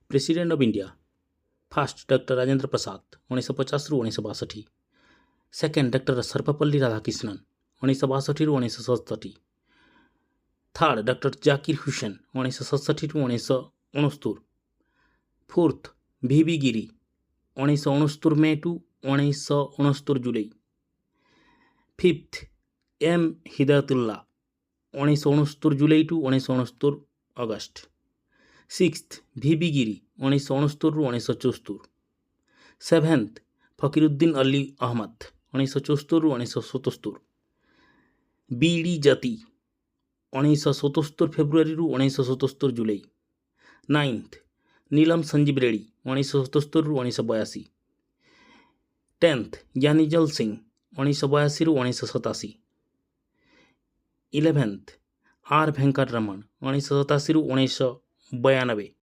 President of India first doctor Rajendra Prasad 1950 1962। Second doctor Sarvepalli Radhakrishnan 1962 1967। Third doctor Zakir Hussain 1967 1969। Fourth VB Giri 1969 May to 1969 July. Fifth M Hidayatullah 1969 July to 1969 August. Sixth VB Giri 1969 1974। Seventh Fakhruddin Ali Ahmed 1974 1977। BD Jatti 1977 February 1977 July. Ninth Neelam Sanjiva Reddy 1977 1982। Tenth Giani Zail Singh 1982 1987। 11th R Venkat Raman 1987 1992।